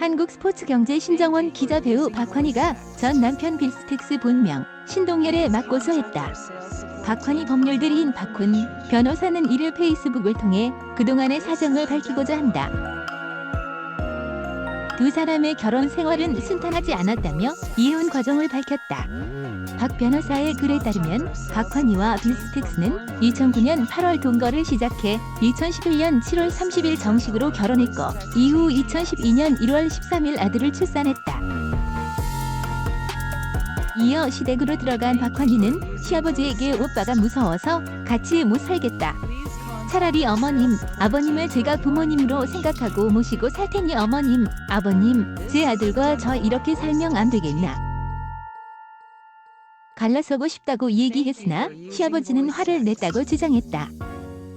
한국스포츠경제 신정원 기자 배우 박환희가 전 남편 빌스텍스 본명 신동열에 맞고소했다. 박환희 법률 대리인 박훈 변호사는 이를 페이스북을 통해 그동안의 사정을 밝히고자 한다. 두 사람의 결혼 생활은 순탄하지 않았다며 이혼 과정을 밝혔다. 박 변호사의 글에 따르면 박환희와 빌스텍스는 2009년 8월 동거를 시작해 2011년 7월 30일 정식으로 결혼했고 이후 2012년 1월 13일 아들을 출산했다. 이어 시댁으로 들어간 박환희는 시아버지에게 오빠가 무서워서 같이 못 살겠다. 차라리 어머님, 아버님을 제가 부모님으로 생각하고 모시고 살 테니 어머님, 아버님, 제 아들과 저 이렇게 살면 안 되겠나. 갈라서고 싶다고 얘기했으나 시아버지는 화를 냈다고 주장했다.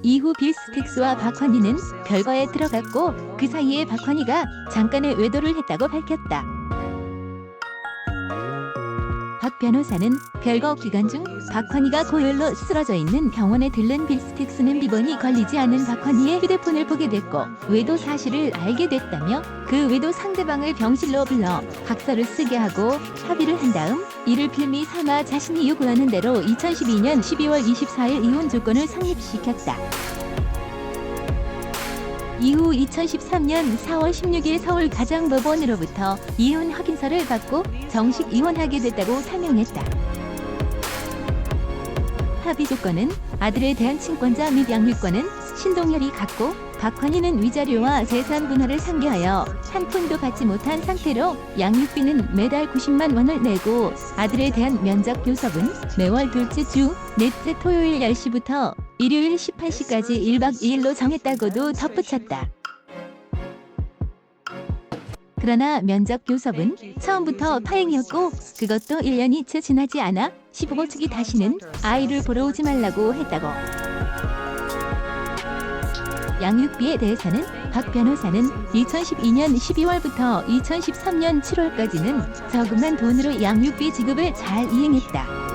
이후 빌스텍스와 박환희는 별거에 들어갔고 그 사이에 박환희가 잠깐의 외도를 했다고 밝혔다. 박 변호사는 별거 기간 중 박환희가 고열로 쓰러져 있는 병원에 들른 빌스텍스는 비번이 걸리지 않은 박환희의 휴대폰을 보게 됐고 외도 사실을 알게 됐다며 그 외도 상대방을 병실로 불러 각서를 쓰게 하고 합의를 한 다음 이를 빌미 삼아 자신이 요구하는 대로 2012년 12월 24일 이혼 조건을 성립시켰다. 이후 2013년 4월 16일 서울가장법원으로부터 이혼 확인서를 받고 정식 이혼하게 됐다고 설명했다. 합의 조건은 아들에 대한 친권자 및 양육권은 신동열이 갖고 박환희는 위자료와 재산 분할을 상계하여 한 푼도 받지 못한 상태로 양육비는 매달 90만 원을 내고 아들에 대한 면접 교섭은 매월 둘째 주, 넷째 토요일 10시부터 일요일 18시까지 1박 2일로 정했다고도 덧붙였다. 그러나 면접 교섭은 처음부터 파행이었고 그것도 1년이 채 지나지 않아 시부모 측이 다시는 아이를 보러 오지 말라고 했다고. 양육비에 대해서는 박 변호사는 2012년 12월부터 2013년 7월까지는 저금한 돈으로 양육비 지급을 잘 이행했다.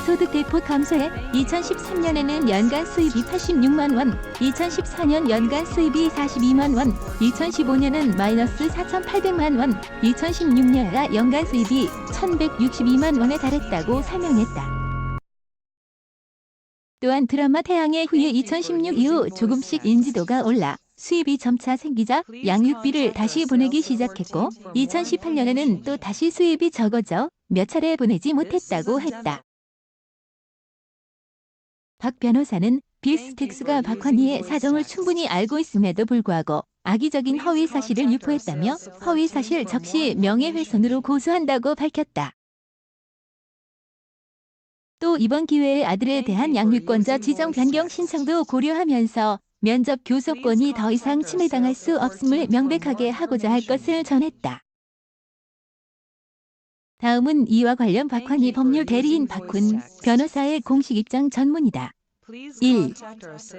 소득 대폭 감소해 2013년에는 연간 수입이 86만 원, 2014년 연간 수입이 42만 원, 2015년은 마이너스 4,800만 원, 2016년에 연간 수입이 1,162만 원에 달했다고 설명했다. 또한 드라마 태양의 후예 2016 이후 조금씩 인지도가 올라 수입이 점차 생기자 양육비를 다시 보내기 시작했고 2018년에는 또 다시 수입이 적어져 몇 차례 보내지 못했다고 했다. 박 변호사는 빌스텍스가 박환희의 사정을 충분히 알고 있음에도 불구하고 악의적인 허위 사실을 유포했다며 허위 사실 적시 명예훼손으로 고소한다고 밝혔다. 또 이번 기회에 아들에 대한 양육권자 지정 변경 신청도 고려하면서 면접 교섭권이 더 이상 침해당할 수 없음을 명백하게 하고자 할 것을 전했다. 다음은 이와 관련 박환희 법률 대리인 박훈 변호사의 공식 입장 전문이다. 1.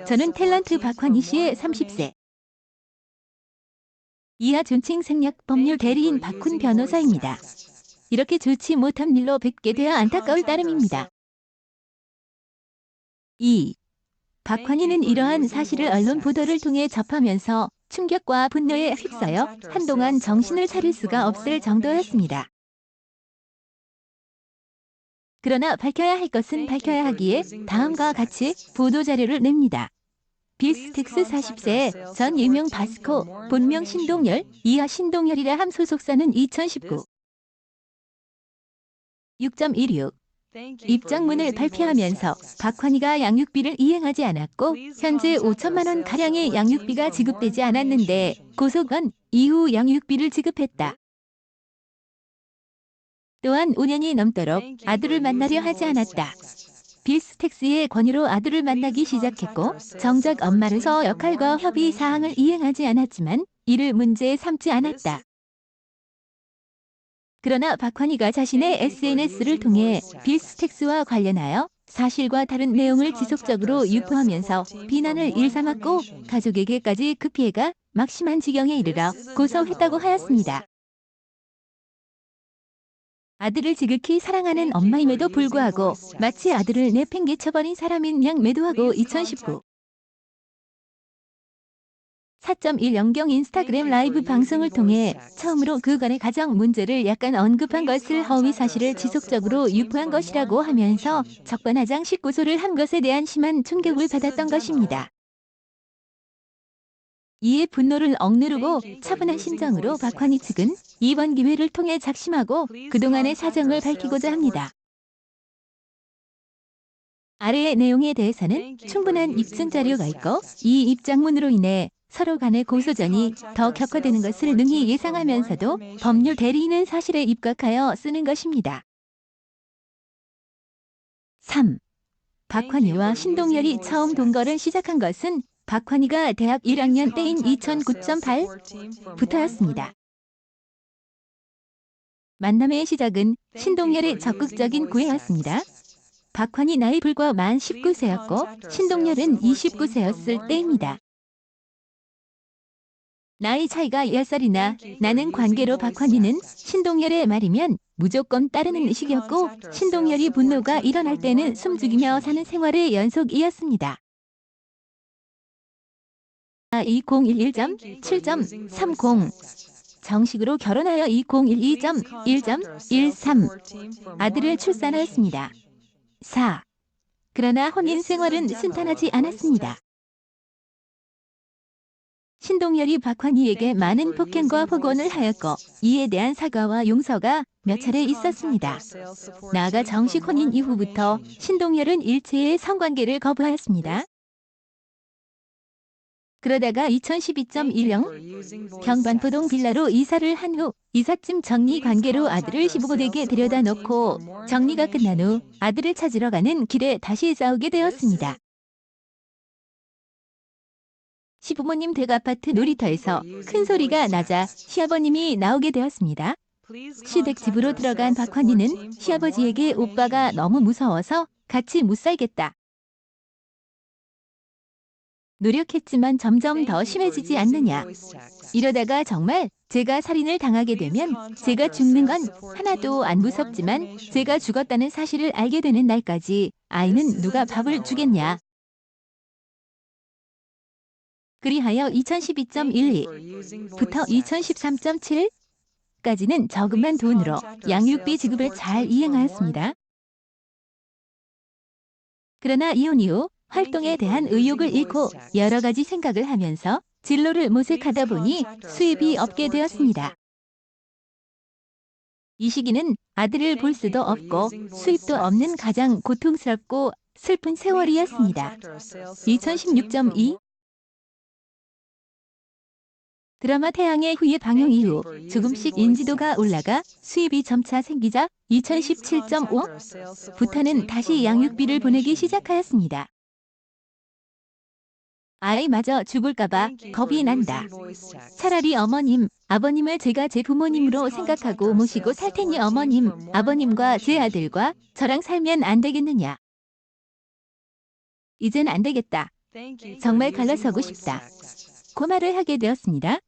저는 탤런트 박환희 씨의 30세 이하 존칭 생략 법률 대리인 박훈 변호사입니다. 이렇게 좋지 못한 일로 뵙게 되어 안타까울 따름입니다. 2. 박환희는 이러한 사실을 언론 보도를 통해 접하면서 충격과 분노에 휩싸여 한동안 정신을 차릴 수가 없을 정도였습니다. 그러나 밝혀야 할 것은 밝혀야 하기에 다음과 같이 보도자료를 냅니다. 빌스텍스 40세 전 유명 바스코 본명 신동열 이하 신동열이라 함 소속사는 2019 6.16 입장문을 발표하면서 박환희가 양육비를 이행하지 않았고 현재 5천만 원 가량의 양육비가 지급되지 않았는데 고소건 이후 양육비를 지급했다. 또한 5년이 넘도록 아들을 만나려 하지 않았다. 빌스텍스의 권유로 아들을 만나기 시작했고 정작 엄마로서 역할과 협의 사항을 이행하지 않았지만 이를 문제 삼지 않았다. 그러나 박환희가 자신의 SNS를 통해 빌스텍스와 관련하여 사실과 다른 내용을 지속적으로 유포하면서 비난을 일삼았고 가족에게까지 그 피해가 막심한 지경에 이르러 고소했다고 하였습니다. 아들을 지극히 사랑하는 엄마임에도 불구하고 마치 아들을 내팽개쳐버린 사람인 양 매도하고 2019 4.10경 인스타그램 라이브 방송을 통해 처음으로 그간의 가정 문제를 약간 언급한 것을 허위 사실을 지속적으로 유포한 것이라고 하면서 적반하장 19소를 한 것에 대한 심한 충격을 받았던 것입니다. 이에 분노를 억누르고 차분한 심정으로 박환희 측은 이번 기회를 통해 작심하고 그동안의 사정을 밝히고자 합니다. 아래의 내용에 대해서는 충분한 입증 자료가 있고 이 입장문으로 인해 서로 간의 고소전이 더 격화되는 것을 능히 예상하면서도 법률 대리인은 사실에 입각하여 쓰는 것입니다. 3. 박환희와 신동열이 처음 동거를 시작한 것은 박환희가 대학 1학년 때인 2009.8부터였습니다. 만남의 시작은 신동열의 적극적인 구애였습니다. 박환희 나이 불과 만 19세였고 신동열은 29세였을 때입니다. 나이 차이가 10살이나 나는 관계로 박환희는 신동열의 말이면 무조건 따르는 식이었고 신동열이 분노가 일어날 때는 숨죽이며 사는 생활의 연속이었습니다. 2011.7.30 정식으로 결혼하여 2012.1.13 아들을 출산하였습니다. 4. 그러나 혼인 생활은 순탄하지 않았습니다. 신동열이 박환희에게 많은 폭행과 폭언을 하였고 이에 대한 사과와 용서가 몇 차례 있었습니다. 나아가 정식 혼인 이후부터 신동열은 일체의 성관계를 거부하였습니다. 그러다가 2012.10 경반포동 빌라로 이사를 한 후 이삿짐 정리 관계로 아들을 시부모에게 데려다 놓고 정리가 끝난 후 아들을 찾으러 가는 길에 다시 싸우게 되었습니다. 시부모님 댁 아파트 놀이터에서 큰 소리가 나자 시아버님이 나오게 되었습니다. 시댁 집으로 들어간 박환희는 시아버지에게 오빠가 너무 무서워서 같이 못 살겠다. 노력했지만 점점 더 심해지지 않느냐. 이러다가 정말 제가 살인을 당하게 되면 제가 죽는 건 하나도 안 무섭지만 제가 죽었다는 사실을 알게 되는 날까지 아이는 누가 밥을 주겠냐. 그리하여 2012.12부터 2013.7까지는 저금한 돈으로 양육비 지급을 잘 이행하였습니다. 그러나 이혼 이후 활동에 대한 의욕을 잃고 여러 가지 생각을 하면서 진로를 모색하다 보니 수입이 없게 되었습니다. 이 시기는 아들을 볼 수도 없고 수입도 없는 가장 고통스럽고 슬픈 세월이었습니다. 2016.2 드라마 태양의 후예 방영 이후 조금씩 인지도가 올라가 수입이 점차 생기자 2017.5부터는 다시 양육비를 보내기 시작하였습니다. 아이마저 죽을까봐 겁이 난다. 차라리 어머님, 아버님을 제가 제 부모님으로 생각하고 모시고 살 테니 어머님, 아버님과 제 아들과 저랑 살면 안 되겠느냐. 이젠 안 되겠다. 정말 갈라서고 싶다. 그 말을 하게 되었습니다.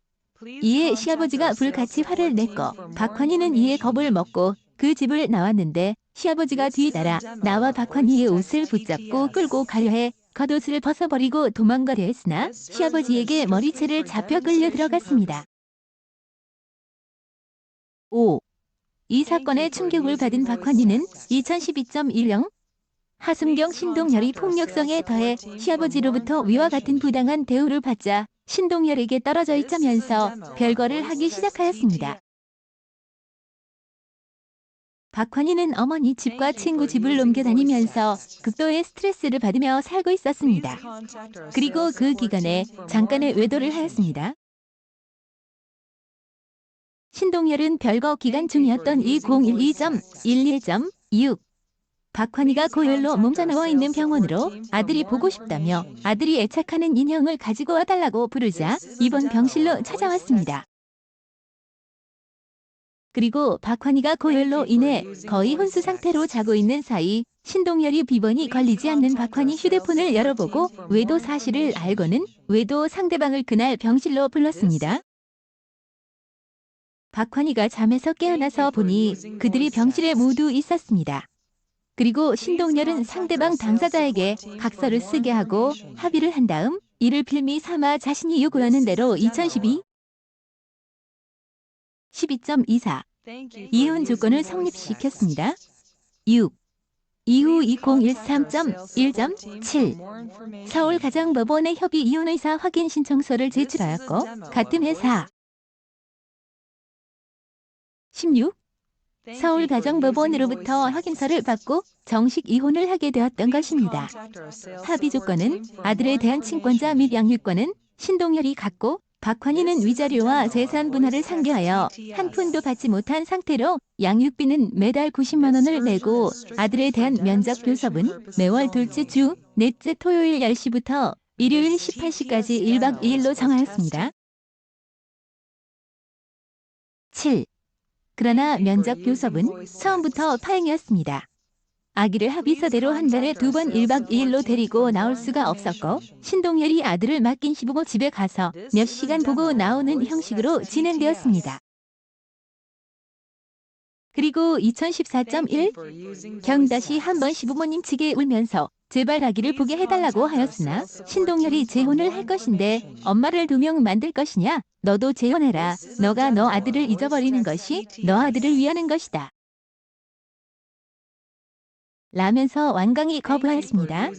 이에 시아버지가 불같이 화를 냈고 박환희는 이에 겁을 먹고 그 집을 나왔는데 시아버지가 뒤따라 나와 박환희의 옷을 붙잡고 끌고 가려 해 겉옷을 벗어버리고 도망가려 했으나 시아버지에게 머리채를 잡혀 끌려 들어갔습니다. 5. 이 사건에 충격을 받은 박환희는 2012.10 하승경 신동열이 폭력성에 더해 시아버지로부터 위와 같은 부당한 대우를 받자 신동열에게 떨어져 있자면서 별거를 하기 시작하였습니다. 박환희는 어머니 집과 친구 집을 옮겨 다니면서 극도의 스트레스를 받으며 살고 있었습니다. 그리고 그 기간에 잠깐의 외도를 하였습니다. 신동열은 별거 기간 중이었던 2012.11.6 박환희가 고열로 몸져 누워 있는 병원으로 아들이 보고 싶다며 아들이 애착하는 인형을 가지고 와달라고 부르자 입원 병실로 찾아왔습니다. 그리고 박환희가 고열로 인해 거의 혼수 상태로 자고 있는 사이 신동열이 비번이 걸리지 않는 박환희 휴대폰을 열어보고 외도 사실을 알고는 외도 상대방을 그날 병실로 불렀습니다. 박환희가 잠에서 깨어나서 보니 그들이 병실에 모두 있었습니다. 그리고 신동열은 상대방 당사자에게 각서를 쓰게 하고 합의를 한 다음 이를 빌미 삼아 자신이 요구하는 대로 2012 12.24 이혼 조건을 성립시켰습니다. 6. 이후 2013.1.7 서울가정법원에 협의 이혼 의사 확인 신청서를 제출하였고 같은 회사 16. 서울가정법원으로부터 확인서를 받고 정식 이혼을 하게 되었던 것입니다. 합의 조건은 아들에 대한 친권자 및 양육권은 신동열이 갖고 박환희는 위자료와 재산 분할을 상계하여 한 푼도 받지 못한 상태로 양육비는 매달 90만 원을 내고 아들에 대한 면접 교섭은 매월 둘째 주, 넷째 토요일 10시부터 일요일 18시까지 1박 2일로 정하였습니다. 7. 그러나 면접 교섭은 처음부터 파행이었습니다. 아기를 합의서대로 한 달에 2번 1박 2일로 데리고 나올 수가 없었고 신동열이 아들을 맡긴 시부모 집에 가서 몇 시간 보고 나오는 형식으로 진행되었습니다. 그리고 2014.1 경 다시 한번 시부모님 측에 울면서 제발 아기를 보게 해달라고 하였으나 신동열이 재혼을 할 것인데 엄마를 2명 만들 것이냐? 너도 재혼해라. 너가 너 아들을 잊어버리는 것이 너 아들을 위하는 것이다. 라면서 완강히 거부하였습니다.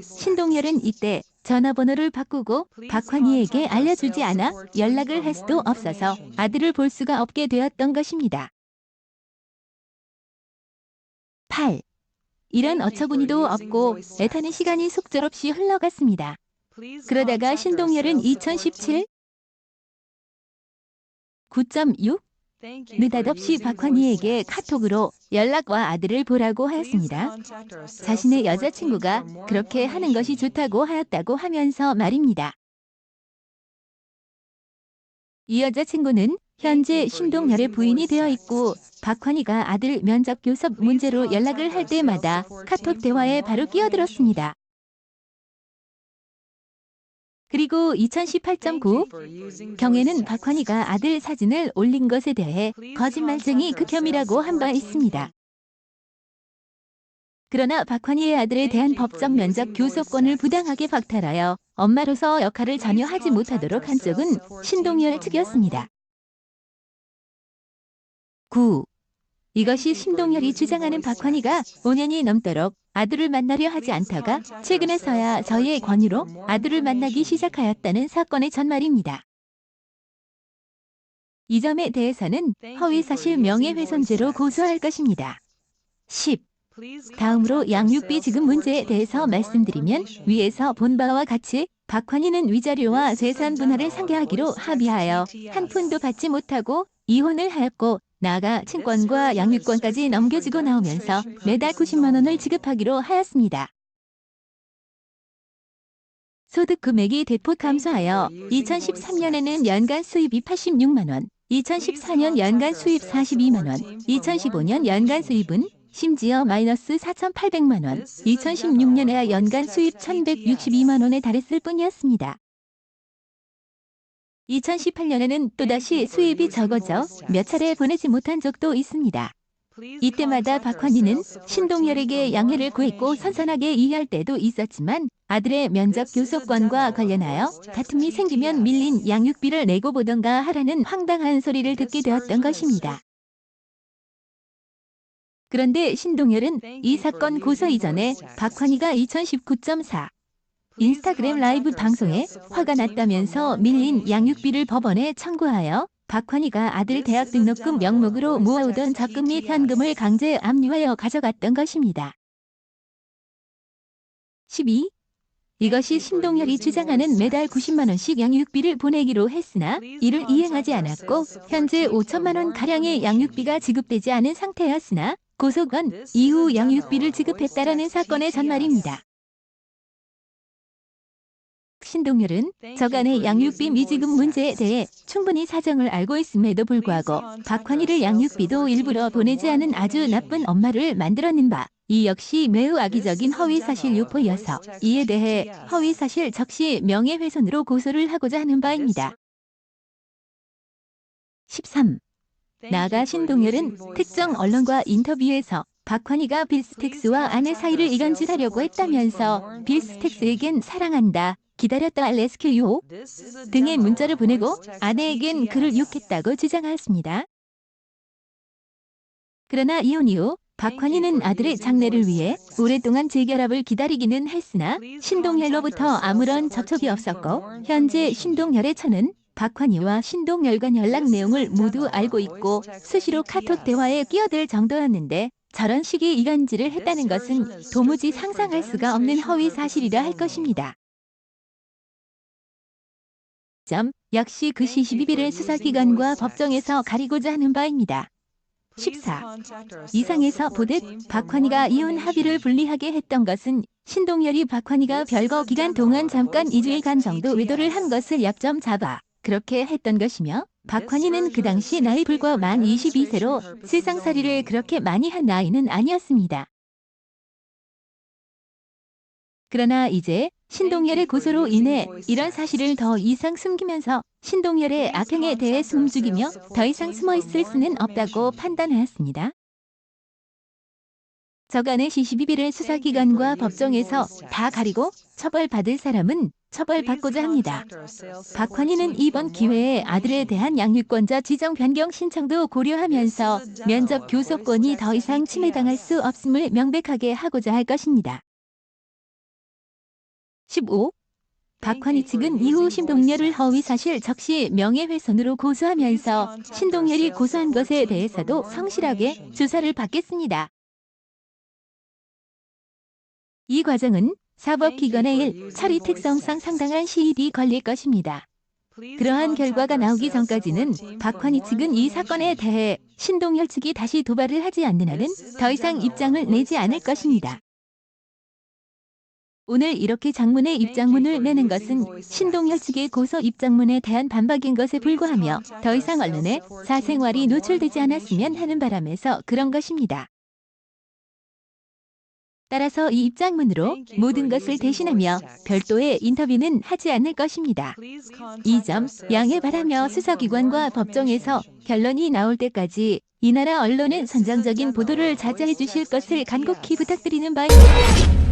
신동열은 이때 전화번호를 바꾸고 박환희에게 알려주지 않아 연락을 할 수도 없어서 아들을 볼 수가 없게 되었던 것입니다. 8. 이런 어처구니도 없고 애타는 시간이 속절없이 흘러갔습니다. 그러다가 신동열은 2017 9.6 느닷없이 박환희에게 카톡으로 연락와 아들을 보라고 하였습니다. 자신의 여자친구가 그렇게 하는 것이 좋다고 하였다고 하면서 말입니다. 이 여자친구는 현재 신동열의 부인이 되어 있고 박환희가 아들 면접 교섭 문제로 연락을 할 때마다 카톡 대화에 바로 끼어들었습니다. 그리고 2018.9 경에는 박환희가 아들 사진을 올린 것에 대해 거짓말쟁이 극혐이라고 한 바 있습니다. 그러나 박환희의 아들에 대한 법적 면접 교섭권을 부당하게 박탈하여 엄마로서 역할을 전혀 하지 못하도록 한 쪽은 신동열 측이었습니다. 9. 이것이 신동열이 주장하는 박환희가 5년이 넘도록 아들을 만나려 하지 않다가 최근에서야 저희의 권유로 아들을 만나기 시작하였다는 사건의 전말입니다. 이 점에 대해서는 허위사실 명예훼손죄로 고소할 것입니다. 10. 다음으로 양육비 지급 문제에 대해서 말씀드리면 위에서 본 바와 같이 박환희는 위자료와 재산 분할을 상계하기로 합의하여 한 푼도 받지 못하고 이혼을 하였고 나아가 친권과 양육권까지 넘겨지고 나오면서 매달 90만 원을 지급하기로 하였습니다. 소득 금액이 대폭 감소하여 2013년에는 연간 수입이 86만 원, 2014년 연간 수입 42만 원, 2015년 연간 수입은 심지어 마이너스 4,800만 원, 2016년에야 연간 수입 1,162만 원에 달했을 뿐이었습니다. 2018년에는 또다시 수입이 적어져 몇 차례 보내지 못한 적도 있습니다. 이때마다 박환희는 신동열에게 양해를 구했고 선선하게 이해할 때도 있었지만 아들의 면접 교섭권과 관련하여 다툼이 생기면 밀린 양육비를 내고 보던가 하라는 황당한 소리를 듣게 되었던 것입니다. 그런데 신동열은 이 사건 고소 이전에 박환희가 2019.4 인스타그램 라이브 방송에 화가 났다면서 밀린 양육비를 법원에 청구하여 박환희가 아들 대학 등록금 명목으로 모아오던 적금 및 현금을 강제 압류하여 가져갔던 것입니다. 12. 이것이 신동열이 주장하는 매달 90만 원씩 양육비를 보내기로 했으나 이를 이행하지 않았고 현재 5천만 원가량의 양육비가 지급되지 않은 상태였으나 고소건 이후 양육비를 지급했다라는 사건의 전말입니다. 신동열은 저간의 양육비 미지급 문제에 대해 충분히 사정을 알고 있음에도 불구하고 박환희를 양육비도 일부러 보내지 않은 아주 나쁜 엄마를 만들어낸 바, 이 역시 매우 악의적인 허위사실 유포여서 이에 대해 허위사실 적시 명예훼손으로 고소를 하고자 하는 바입니다. 13. 나아가 신동열은 특정 언론과 인터뷰에서 박환희가 빌스텍스와 아내 사이를 이간질하려고 했다면서 빌스텍스에겐 사랑한다, 기다렸다 레스큐 유 등의 문자를 보내고 아내에겐 그를 유혹했다고 주장하였습니다. 그러나 이혼 이후 박환희는 아들의 장례를 위해 오랫동안 재결합을 기다리기는 했으나 신동열로부터 아무런 접촉이 없었고 현재 신동열의 처는 박환희와 신동열 간 연락 내용을 모두 알고 있고 수시로 카톡 대화에 끼어들 정도였는데 저런 식의 이간질을 했다는 것은 도무지 상상할 수가 없는 허위 사실이라 할 것입니다. 역시 그 시시비비를 수사기관과 법정에서 가리고자 하는 바입니다. 14. 이상에서 보듯 박환희가 이혼 합의를 불리하게 했던 것은 신동열이 박환희가 별거 기간 동안 잠깐 2주일간 정도 외도를 한 것을 약점 잡아 그렇게 했던 것이며 박환희는 그 당시 나이 불과 만 22세로 세상살이를 그렇게 많이 한 나이는 아니었습니다. 그러나 이제 신동열의 고소로 인해 이런 사실을 더 이상 숨기면서 신동열의 악행에 대해 숨죽이며 더 이상 숨어있을 수는 없다고 판단하였습니다. 저간의 시시비비를 수사기관과 법정에서 다 가리고 처벌받을 사람은 처벌받고자 합니다. 박환희는 이번 기회에 아들에 대한 양육권자 지정 변경 신청도 고려하면서 면접 교섭권이 더 이상 침해당할 수 없음을 명백하게 하고자 할 것입니다. 15. 박환희 측은 이후 신동열을 허위사실 적시 명예훼손으로 고소하면서 신동열이 고소한 것에 대해서도 성실하게 조사를 받겠습니다. 이 과정은 사법기관의 일, 처리 특성상 상당한 시일이 걸릴 것입니다. 그러한 결과가 나오기 전까지는 박환희 측은 이 사건에 대해 신동열 측이 다시 도발을 하지 않는 한은 더 이상 입장을 내지 않을 것입니다. 오늘 이렇게 장문의 입장문을 내는 것은 신동열 측의 고소 입장문에 대한 반박인 것에 불과하며 더 이상 언론에 사생활이 노출되지 않았으면 하는 바람에서 그런 것입니다. 따라서 이 입장문으로 모든 것을 대신하며 별도의 인터뷰는 하지 않을 것입니다. 이 점 양해 바라며 수사기관과 법정에서 결론이 나올 때까지 이 나라 언론은 선정적인 보도를 자제해 주실 것을 간곡히 부탁드리는 바입니다.